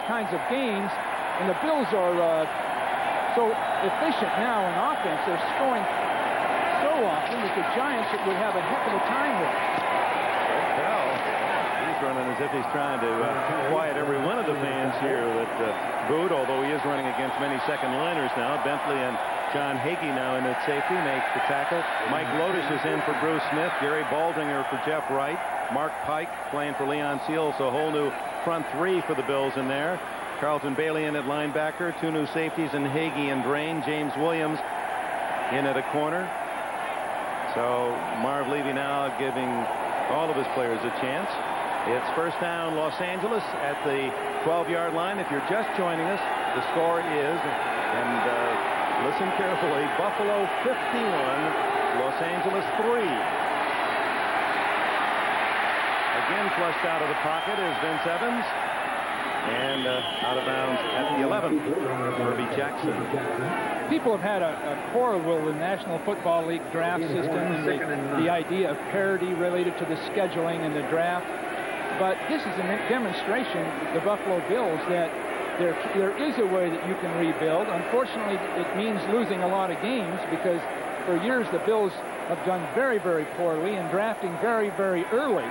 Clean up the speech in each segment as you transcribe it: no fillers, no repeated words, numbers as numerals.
kinds of games, and the Bills are so efficient now in offense. They're scoring so often that the Giants would have a heck of a time with it. He's running as if he's trying to quiet every one of the fans here that booed, although he is running against many second liners now. Bentley and John Hagee now in at safety make the tackle. Mike Lotus is in for Bruce Smith. Gary Baldinger for Jeff Wright. Mark Pike playing for Leon Seals. So a whole new front three for the Bills in there. Carlton Bailey in at linebacker. Two new safeties in Hagee and Drain. James Williams in at a corner. So Marv Levy now giving all of his players a chance. It's first down Los Angeles at the 12-yard line. If you're just joining us, the score is, and listen carefully, Buffalo 51, Los Angeles 3. Again flushed out of the pocket is Vince Evans. And out of bounds at the 11th, Herbie Jackson. People have had a quarrel with the National Football League draft system and the idea of parity related to the scheduling and the draft. But this is a demonstration, the Buffalo Bills, that there is a way that you can rebuild. Unfortunately, it means losing a lot of games because for years the Bills have done very, very poorly in drafting very, very early.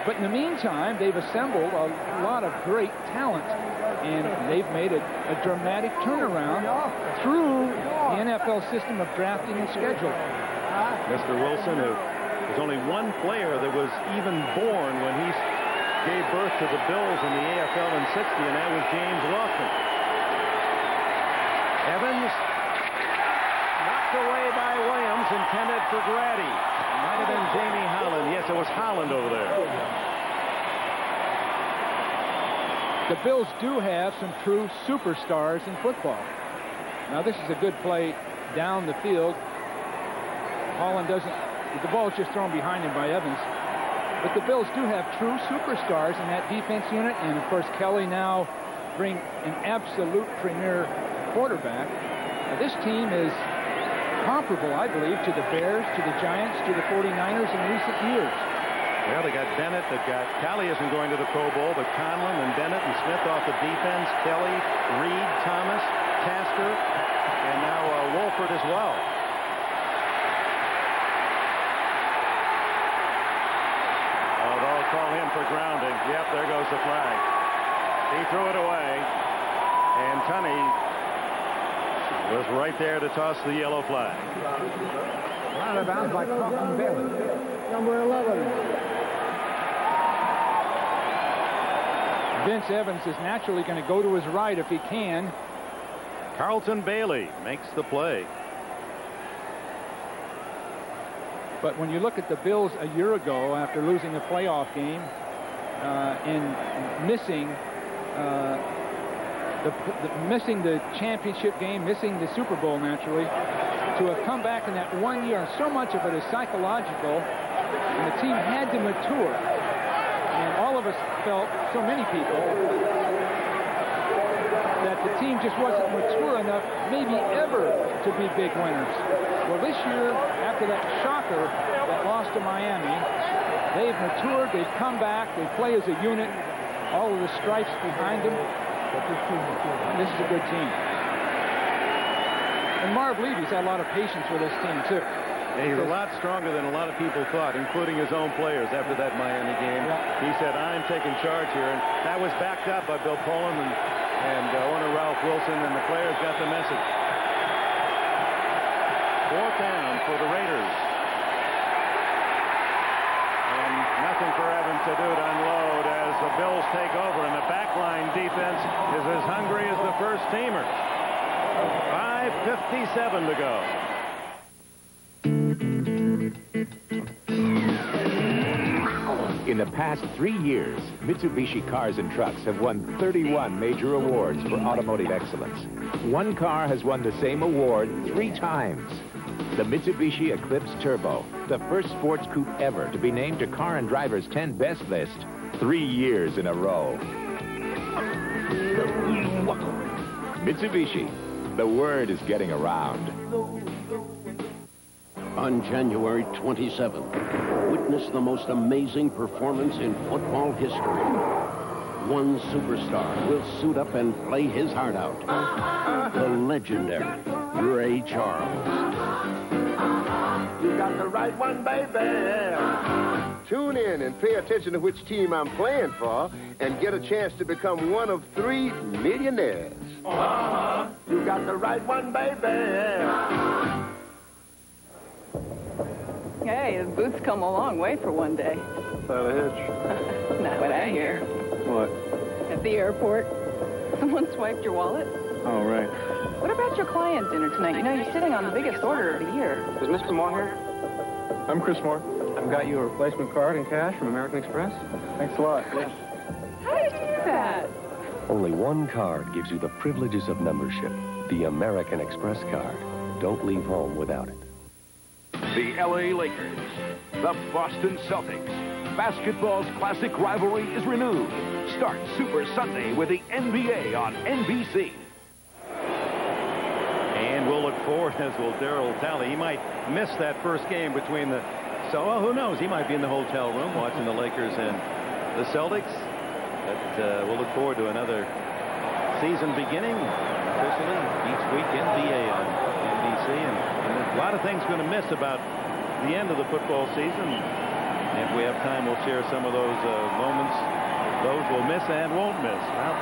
But in the meantime, they've assembled a lot of great talent, and they've made a dramatic turnaround through the NFL system of drafting and scheduling. Mr. Wilson, who was only one player that was even born when he gave birth to the Bills in the AFL in '60, and that was James Lofton. Evans knocked away by Williams, intended for Grady. Might have been Jamie Holland. Yes, it was Holland over there. The Bills do have some true superstars in football. Now, this is a good play down the field. Holland doesn't, the ball is just thrown behind him by Evans. But the Bills do have true superstars in that defense unit. And, of course, Kelly now bring an absolute premier quarterback. Now, this team is comparable, I believe, to the Bears, to the Giants, to the 49ers in recent years. Well, they got Bennett. They've got Kelly isn't going to the Pro Bowl, but Conlon and Bennett and Smith off the defense. Kelly, Reed, Thomas, Tasker, and now Wolford as well. Oh, they'll call him for grounding. Yep, there goes the flag. He threw it away, and Tunney was right there to toss the yellow flag. Out of bounds by Carlton Bailey, number 11. Vince Evans is naturally going to go to his right if he can. Carlton Bailey makes the play. But when you look at the Bills a year ago after losing a playoff game and missing missing the championship game, missing the Super Bowl naturally, to have come back in that 1 year, and so much of it is psychological, and the team had to mature. And all of us felt, so many people, that the team just wasn't mature enough, maybe ever, to be big winners. Well, this year, after that shocker, that loss to Miami, they've matured, they've come back, they play as a unit, all of the stripes behind them. This is a good team. And Marv Levy's had a lot of patience with this team, too. He's a lot stronger than a lot of people thought, including his own players after that Miami game. Yeah. He said, I'm taking charge here. And that was backed up by Bill Poland and owner Ralph Wilson, and the players got the message. Fourth down for the Raiders. And nothing for Evans to do to unload as the Bills take over, and the backline defense is as hungry as the first teamer. 5:57 to go. In the past 3 years, Mitsubishi Cars and Trucks have won 31 major awards for automotive excellence. One car has won the same award 3 times. The Mitsubishi Eclipse Turbo, the first sports coupe ever to be named to Car and Driver's 10 Best list 3 years in a row. Mitsubishi, the word is getting around. On January 27th, witness the most amazing performance in football history. one superstar will suit up and play his heart out. The legendary Ray Charles. You got the right one, baby. Tune in and pay attention to which team I'm playing for and get a chance to become one of 3 millionaires. You got the right one, baby. Hey, the booth's come a long way for one day. Without a hitch. Not what I hear. What? At the airport, someone swiped your wallet. Oh, right. What about your client dinner tonight? You know, you're sitting on the biggest order of the year. Is Mr. Moore here? I'm Chris Moore. I've got you a replacement card in cash from American Express. Thanks a lot. Yes. How did you do that? Only one card gives you the privileges of membership. The American Express card. Don't leave home without it. The LA Lakers, the Boston Celtics. Basketball's classic rivalry is renewed. Start Super Sunday with the NBA on NBC. And we'll look forward, as will Darryl Talley. He might miss that first game between the... So, well, who knows? He might be in the hotel room watching the Lakers and the Celtics. But we'll look forward to another season beginning officially each week NBA on NBC. And there's a lot of things going to miss about the end of the football season. If we have time, we'll share some of those moments. Those we'll miss and won't miss. Well,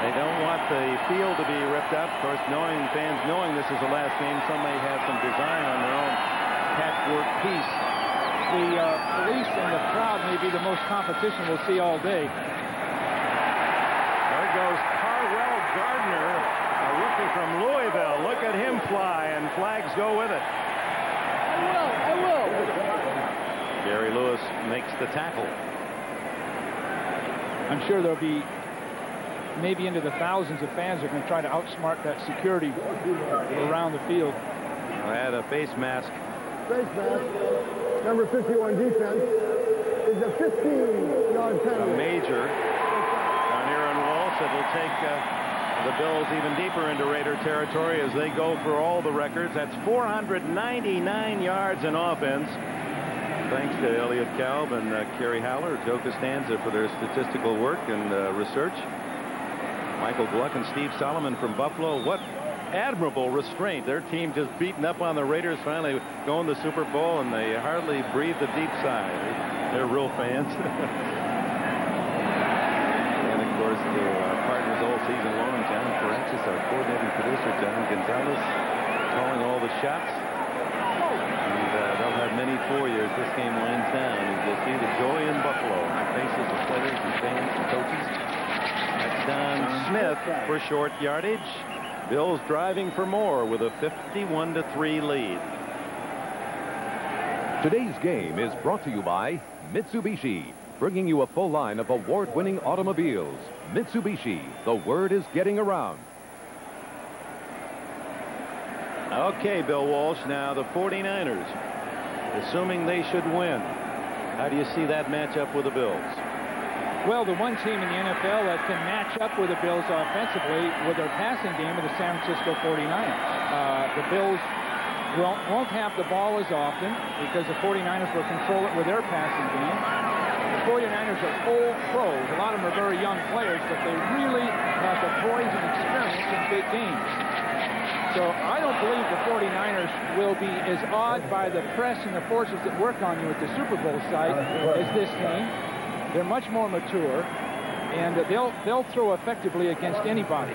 they don't want the field to be ripped up. Of course, fans knowing this is the last game, some may have some design on their own patchwork piece. The police and the crowd may be the most competition we'll see all day. There goes Carwell Gardner, a rookie from Louisville. Look at him fly, and flags go with it. I will. Gary Lewis makes the tackle. I'm sure there'll be maybe into the thousands of fans that are going to try to outsmart that security around the field. I had a face mask. Face mask. Number 51 defense is a 15-yard penalty. A major on Aaron Walsh. It will take the Bills even deeper into Raider territory as they go for all the records. That's 499 yards in offense. Thanks to Elliot Kalb and Kerry Howler, Joe Costanza for their statistical work and research. Michael Gluck and Steve Solomon from Buffalo. What admirable restraint. Their team just beaten up on the Raiders, finally going to the Super Bowl, and they hardly breathed a deep sigh. They're real fans. And, of course, their partners all season long, John Francis, our coordinating producer, John Gonzalez, calling all the shots. And they'll have many 4 years. This game winds down. You'll see the joy in Buffalo on the faces of players and fans and coaches. That's Don Smith for short yardage. Bills driving for more with a 51-3 lead. Today's game is brought to you by Mitsubishi, bringing you a full line of award-winning automobiles. Mitsubishi, the word is getting around. Okay, Bill Walsh, now the 49ers, assuming they should win. How do you see that matchup with the Bills? Well, the one team in the NFL that can match up with the Bills offensively with their passing game are the San Francisco 49ers. The Bills won't have the ball as often because the 49ers will control it with their passing game. The 49ers are old pros. A lot of them are very young players, but they really have the poise and experience in big games. So I don't believe the 49ers will be as awed by the press and the forces that work on you at the Super Bowl site as this team. They're much more mature, and they'll throw effectively against anybody.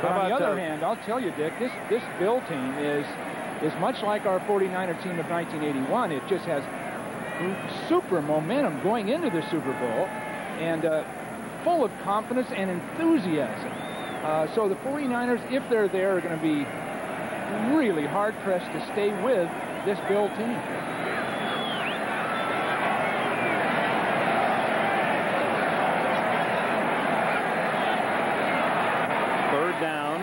But on the other hand, I'll tell you, Dick, this Bill team is much like our 49er team of 1981. It just has super momentum going into the Super Bowl and full of confidence and enthusiasm. So the 49ers, if they're there, are going to be really hard-pressed to stay with this Bill team. Third down.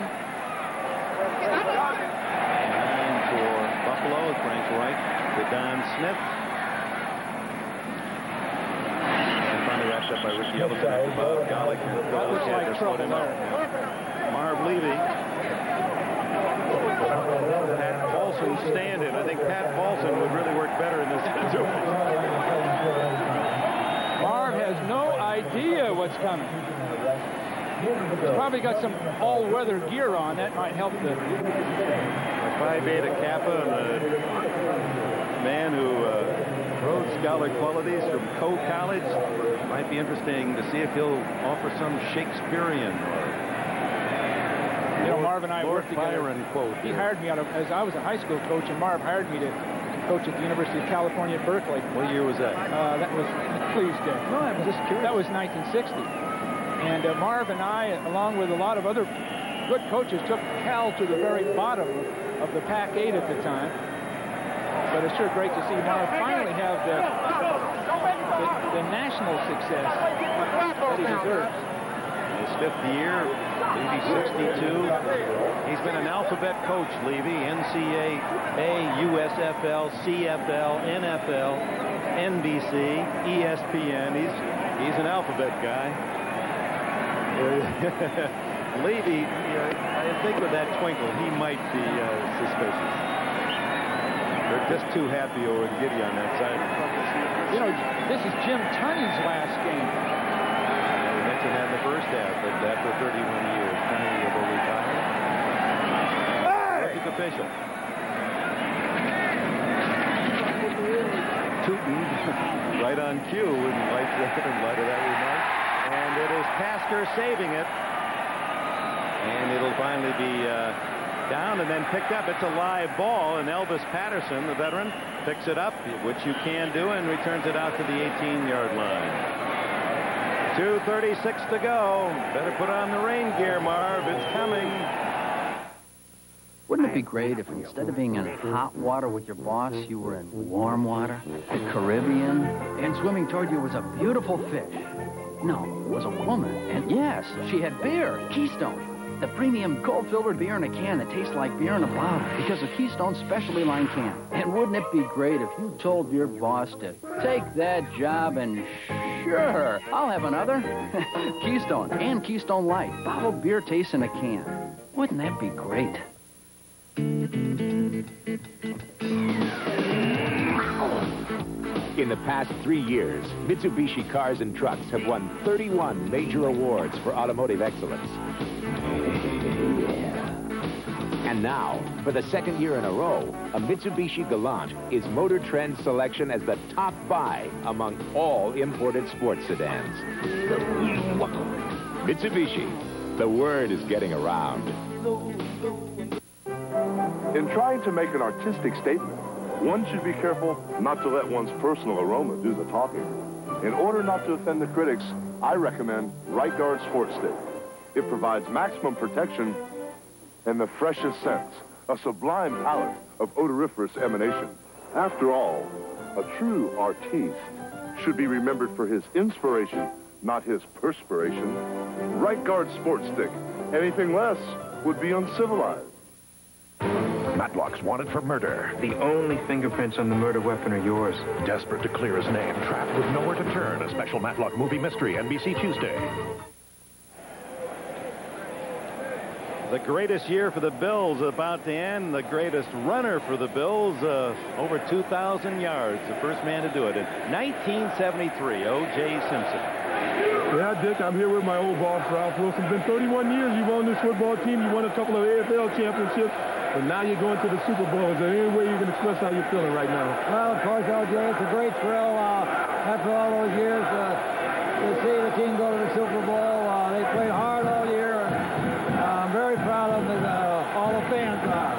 And for Buffalo, it's Frank Wright to Don Smith. And finally wrapped up by Ricky Ellison after Bob Golick. That looks like trouble there. Marv Levy. Pat Paulson stand-in. I think Pat Paulson would really work better in this situation. Marv has no idea what's coming. He's probably got some all-weather gear on. That might help the Phi Beta Kappa, and a man who rode scholar qualities from Coe College. Might be interesting to see if he'll offer some Shakespearean or Marv and I worked together. Byron quote. He hired me as I was a high school coach, and Marv hired me to coach at the University of California at Berkeley. What year was that? That was, please, Dick. No, I was just curious. That was 1960. And Marv and I, along with a lot of other good coaches, took Cal to the very bottom of the Pac-8 at the time. But it's sure great to see Marv finally have the national success that he deserves. His 5th year, Levy 62. He's been an alphabet coach, Levy. NCAA, USFL, CFL, NFL, NBC, ESPN. He's an alphabet guy. Levy, I think with that twinkle, he might be suspicious. They're just too happy over Giddy on that side. You know, this is Jim Tunney's last game. We mentioned that in the first half, but after 31 years, Tunney will retire. Terrific official. Tootin right on cue in light of that remark. And it is Tasker saving it. And it'll finally be down and then picked up. It's a live ball, and Elvis Patterson, the veteran, picks it up, which you can do, and returns it out to the 18-yard line. 2:36 to go. Better put on the rain gear, Marv. It's coming. Wouldn't it be great if instead of being in hot water with your boss, you were in warm water, the Caribbean, and swimming toward you was a beautiful fish? No, it was a woman. And yes, she had beer, Keystone. The premium cold-filtered beer in a can that tastes like beer in a bottle because of Keystone's specialty line can. And wouldn't it be great if you told your boss to take that job and sure, I'll have another. Keystone and Keystone Light. Bottled beer tastes in a can. Wouldn't that be great? In the past 3 years, Mitsubishi Cars and Trucks have won 31 major awards for automotive excellence. And now, for the 2nd year in a row, a Mitsubishi Galant is Motor Trend's selection as the top buy among all imported sports sedans. Mitsubishi, the word is getting around. In trying to make an artistic statement, one should be careful not to let one's personal aroma do the talking. In order not to offend the critics, I recommend Right Guard Sports Stick. It provides maximum protection and the freshest scents, a sublime palette of odoriferous emanation. After all, a true artiste should be remembered for his inspiration, not his perspiration. Right Guard Sports Stick. Anything less would be uncivilized. Matlock's wanted for murder. The only fingerprints on the murder weapon are yours. Desperate to clear his name, trapped with nowhere to turn. A special Matlock movie mystery, NBC Tuesday. The greatest year for the Bills about to end. The greatest runner for the Bills, over 2,000 yards. The first man to do it in 1973, OJ Simpson. Yeah, Dick, I'm here with my old boss, Ralph Wilson. It's been 31 years you've owned this football team. You won a couple of AFL championships, but now you're going to the Super Bowl. Is there any way you can express how you're feeling right now? Well, of course, OJ, it's a great thrill after all those years to see the team go to the Super Bowl. They played hard all year, and I'm very proud of them, as all the fans are.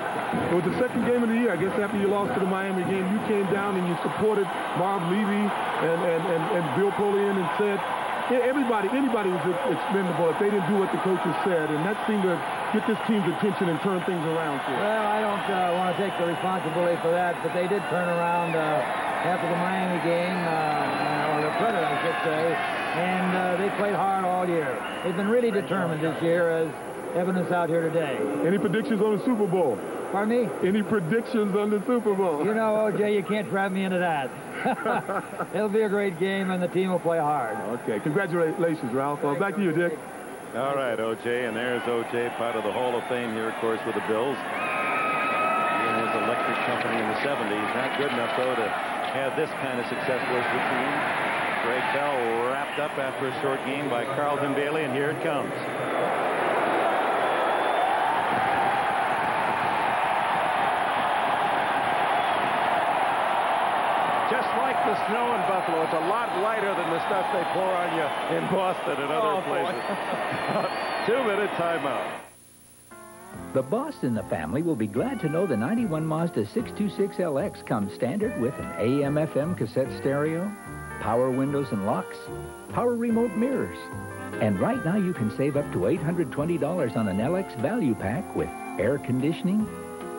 It was the second game of the year. I guess after you lost to the Miami game, you came down and you supported Marv Levy and Bill Polian and said, anybody was expendable if they didn't do what the coaches said, and that seemed to get this team's attention and turn things around for it. Well, I don't want to take the responsibility for that, but they did turn around after the Miami game, or the credit, I should say, and they played hard all year. They've been really determined this year, as evidence out here today. Any predictions on the Super Bowl? Pardon me? Any predictions on the Super Bowl? You know, OJ, you can't trap me into that. It'll be a great game, and the team will play hard. Okay. Congratulations, Ralph. Back to you, Dick. All right, OJ, and there's OJ, part of the Hall of Fame here, of course, with the Bills. He and his electric company in the 70s. Not good enough, though, to had this kind of success was the team. Greg Bell wrapped up after a short game by Carlton Bailey, and here it comes. Just like the snow in Buffalo, it's a lot lighter than the stuff they pour on you in Boston and other places. 2-minute timeout. The Boston family will be glad to know the 91 Mazda 626LX comes standard with an AM/FM cassette stereo, power windows and locks, power remote mirrors. And right now you can save up to $820 on an LX value pack with air conditioning,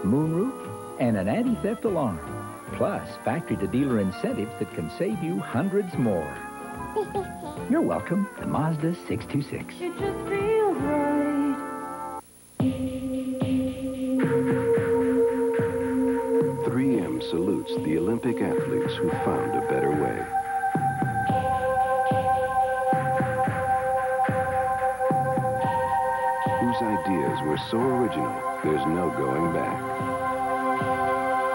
moonroof, and an anti-theft alarm. Plus, factory-to-dealer incentives that can save you hundreds more. You're welcome. The Mazda 626. It just feels right. 3M salutes the Olympic athletes who found a better way. Whose ideas were so original, there's no going back.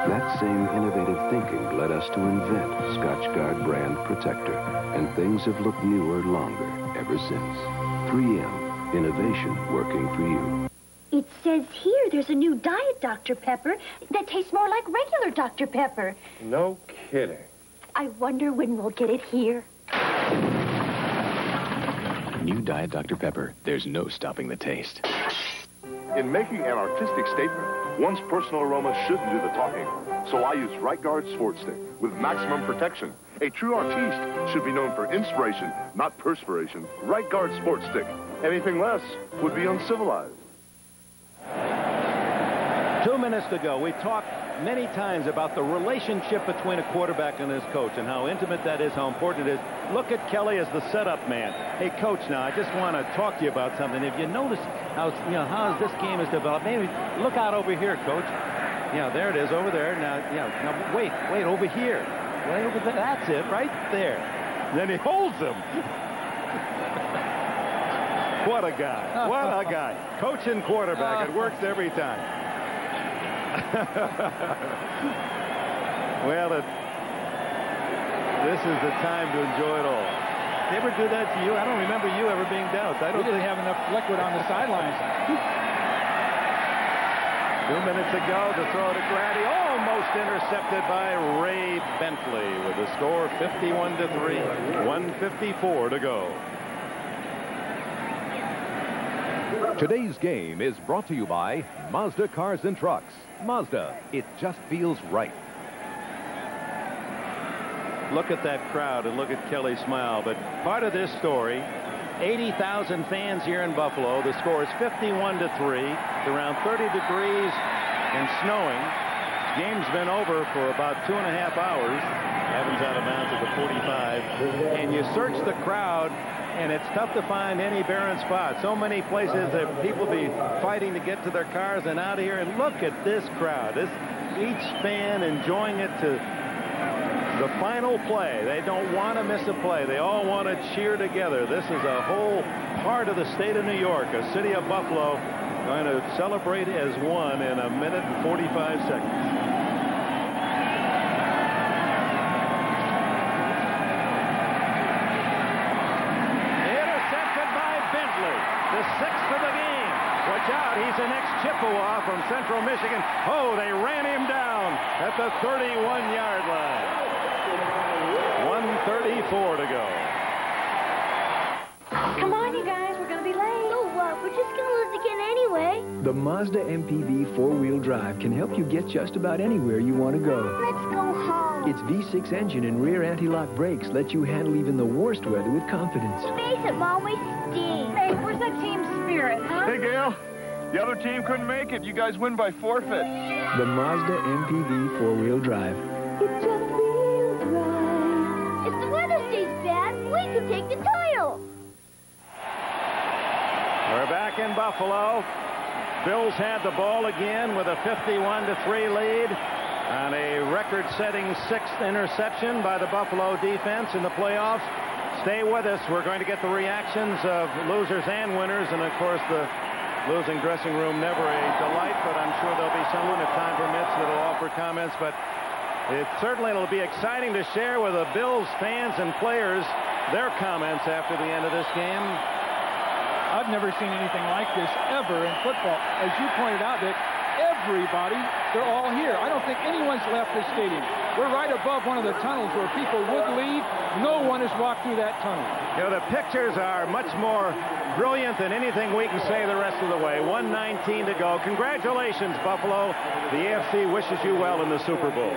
That same innovative thinking led us to invent Scotchgard brand protector, and things have looked newer longer ever since. 3M, innovation working for you. It says here there's a new Diet Dr. Pepper that tastes more like regular Dr. Pepper. No kidding. I wonder when we'll get it here. New Diet Dr. Pepper. There's no stopping the taste. In making an artistic statement, one's personal aroma shouldn't do the talking. So I use Right Guard Sports Stick with maximum protection. A true artiste should be known for inspiration, not perspiration. Right Guard Sports Stick. Anything less would be uncivilized. 2 minutes to go. We talked many times about the relationship between a quarterback and his coach and how intimate that is, how important it is. Look at Kelly as the setup man. Hey, coach, now I just want to talk to you about something. If you notice how this game has developed, maybe look out over here, coach. Yeah, there it is over there. Now wait over here. Wait over there. That's it, right there. Then he holds him. What a guy. What a guy. Coach and quarterback. It works every time. Well, this is the time to enjoy it all. They ever do that to you? I don't remember you ever being doused. I don't really have enough liquid on the sidelines. 2 minutes ago, the throw to Grady, almost intercepted by Ray Bentley with the score 51-3, 1:54 to go. Today's game is brought to you by Mazda Cars and Trucks. Mazda, it just feels right. Look at that crowd and look at Kelly smile. But part of this story, 80,000 fans here in Buffalo. The score is 51-3. It's around 30 degrees and snowing. Game's been over for about 2.5 hours. Evans out of bounds at the 45. And you search the crowd, and it's tough to find any barren spot. So many places that people be fighting to get to their cars and out of here. And look at this crowd. Each fan enjoying it to the final play. They don't want to miss a play. They all want to cheer together. This is a whole part of the state of New York, a city of Buffalo, going to celebrate as one in 1 minute and 45 seconds. The 6th of the game. Watch out, he's an ex-Chippewa from Central Michigan. Oh, they ran him down at the 31-yard line. 1:34 to go. Come on, you guys, we're going to be late. So what? We're just going to lose again anyway. The Mazda MPV 4-wheel drive can help you get just about anywhere you want to go. Let's go home. Its V6 engine and rear anti-lock brakes let you handle even the worst weather with confidence. Face it, Mom, we stink. Hey, where's that team spirit, huh? Hey, Gail. The other team couldn't make it. You guys win by forfeit. The Mazda MPV 4-wheel drive. It just feels right. If the weather stays bad, we can take the title. We're back in Buffalo. Bills had the ball again with a 51-3 lead on a record-setting 6th interception by the Buffalo defense in the playoffs. Stay with us. We're going to get the reactions of losers and winners, and of course the losing dressing room never a delight, but I'm sure there'll be someone, if time permits, that'll offer comments. But It certainly will be exciting to share with the Bills fans and players their comments after the end of this game. I've never seen anything like this ever in football. As you pointed out, that everybody, they're all here. I don't think anyone's left the stadium. We're right above one of the tunnels where people would leave. No one has walked through that tunnel. You know, the pictures are much more brilliant than anything we can say the rest of the way. 1:19 to go. Congratulations, Buffalo. The AFC wishes you well in the Super Bowl.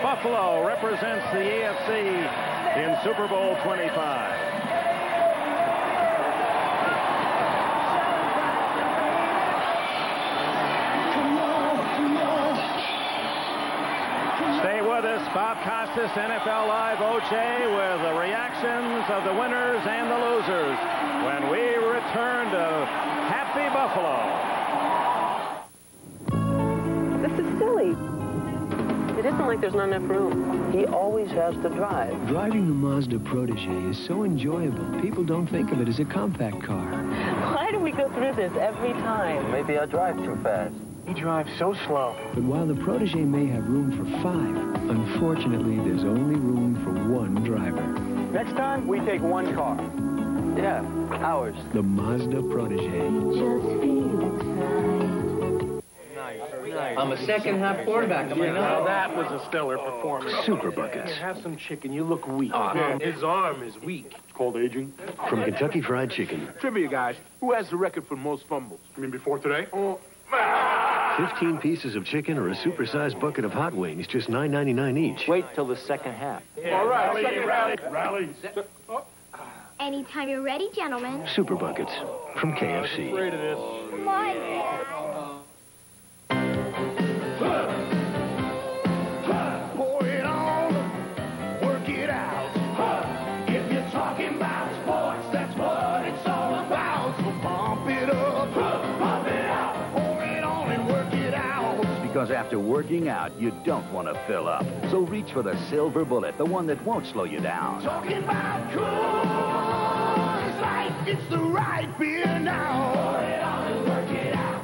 Buffalo represents the AFC in Super Bowl 25. Stay with us. Bob Costas, NFL Live, OJ, with the reactions of the winners and the losers when we return to Happy Buffalo. This is silly. It isn't like there's not enough room. He always has to drive. Driving the Mazda Protege is so enjoyable, people don't think of it as a compact car. Why do we go through this every time? Maybe I drive too fast. He drives so slow. But while the Protege may have room for 5, unfortunately, there's only room for 1 driver. Next time, we take 1 car. Yeah, ours. The Mazda Protege. Just feels right. I'm a second-half quarterback. Now that was a stellar performance. Super Buckets. Have some chicken. You look weak. His arm is weak. It's called aging. From Kentucky Fried Chicken. Trivia, guys. Who has the record for most fumbles? You mean before today? 15 pieces of chicken or a supersized bucket of hot wings, just $9.99 each. Wait till the second half. Yeah, all right, Rally. Anytime you're ready, gentlemen. Super Buckets from KFC. Afraid of this. Come on, Dad. Because after working out, you don't want to fill up. So reach for the silver bullet, the one that won't slow you down. Talking about Coors Light, it's the right beer now. Pour it on and work it out.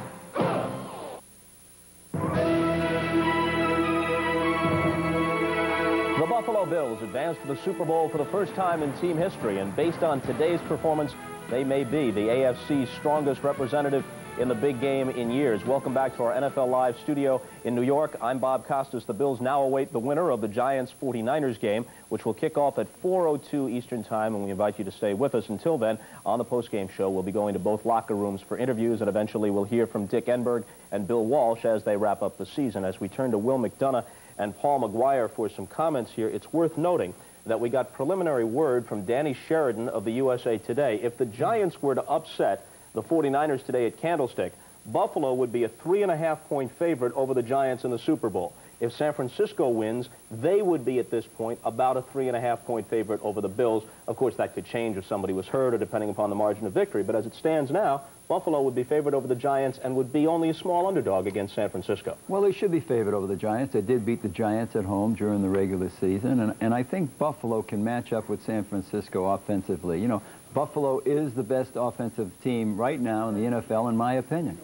The Buffalo Bills advanced to the Super Bowl for the first time in team history, and based on today's performance, they may be the AFC's strongest representative in the big game in years. Welcome back to our NFL Live studio in New York. I'm Bob Costas. The Bills now await the winner of the Giants-49ers game, which will kick off at 4:02 Eastern Time, and we invite you to stay with us until then. On the postgame show, we'll be going to both locker rooms for interviews, and eventually we'll hear from Dick Enberg and Bill Walsh as they wrap up the season. As we turn to Will McDonough and Paul McGuire for some comments here, it's worth noting that we got preliminary word from Danny Sheridan of the USA Today. If the Giants were to upset the 49ers today at Candlestick, Buffalo would be a 3.5-point favorite over the Giants in the Super Bowl. If San Francisco wins, they would be at this point about a 3.5-point favorite over the Bills. Of course, that could change if somebody was hurt or depending upon the margin of victory. But as it stands now, Buffalo would be favored over the Giants and would be only a small underdog against San Francisco. Well, they should be favored over the Giants. They did beat the Giants at home during the regular season, and I think Buffalo can match up with San Francisco offensively. You know, Buffalo is the best offensive team right now in the NFL, in my opinion.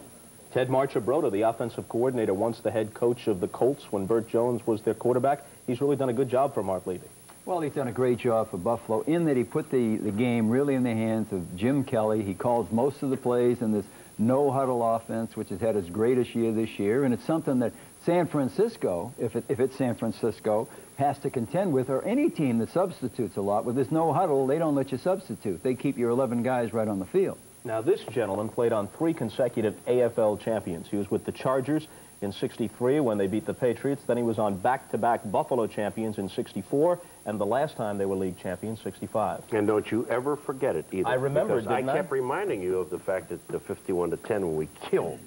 Ted Marchibroda, the offensive coordinator, once the head coach of the Colts when Burt Jones was their quarterback. He's really done a good job for Mark Levy. Well, he's done a great job for Buffalo in that he put the game really in the hands of Jim Kelly. He calls most of the plays in this no-huddle offense, which has had its greatest year this year, and it's something that San Francisco, if it's San Francisco, has to contend with, or any team that substitutes a lot. With this no-huddle, they don't let you substitute. They keep your 11 guys right on the field. Now, this gentleman played on 3 consecutive AFL champions. He was with the Chargers in '63 when they beat the Patriots. Then he was on back-to-back Buffalo champions in '64, and the last time they were league champions, '65. And don't you ever forget it either. I remember it, because I kept reminding you of the fact that the 51-10 when we killed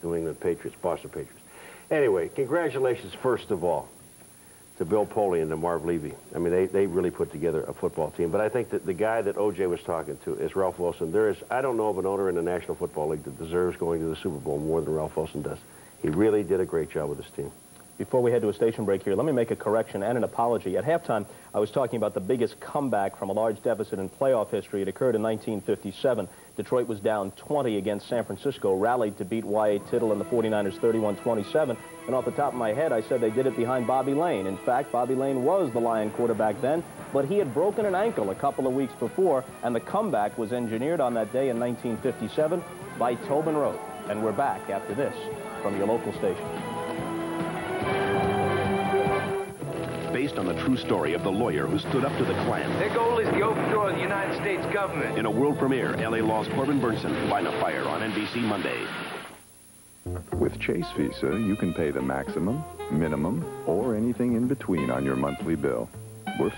New England Patriots, Boston Patriots. Anyway, congratulations, first of all, to Bill Polian and to Marv Levy. I mean, they really put together a football team. But I think that the guy that OJ was talking to is Ralph Wilson. I don't know of an owner in the National Football League that deserves going to the Super Bowl more than Ralph Wilson does. He really did a great job with this team. Before we head to a station break here, let me make a correction and an apology. At halftime, I was talking about the biggest comeback from a large deficit in playoff history. It occurred in 1957. Detroit was down 20 against San Francisco, rallied to beat Y.A. Tittle and the 49ers 31-27. And off the top of my head, I said they did it behind Bobby Lane. In fact, Bobby Lane was the Lion quarterback then, but he had broken an ankle a couple of weeks before, and the comeback was engineered on that day in 1957 by Tobin Rote. And we're back after this from your local station. Based on the true story of the lawyer who stood up to the Klan. Their goal is the open door of the United States government. In a world premiere, L.A. Law's Corbin Burnson, Line of Fire on NBC Monday. With Chase Visa, you can pay the maximum, minimum, or anything in between on your monthly bill. We're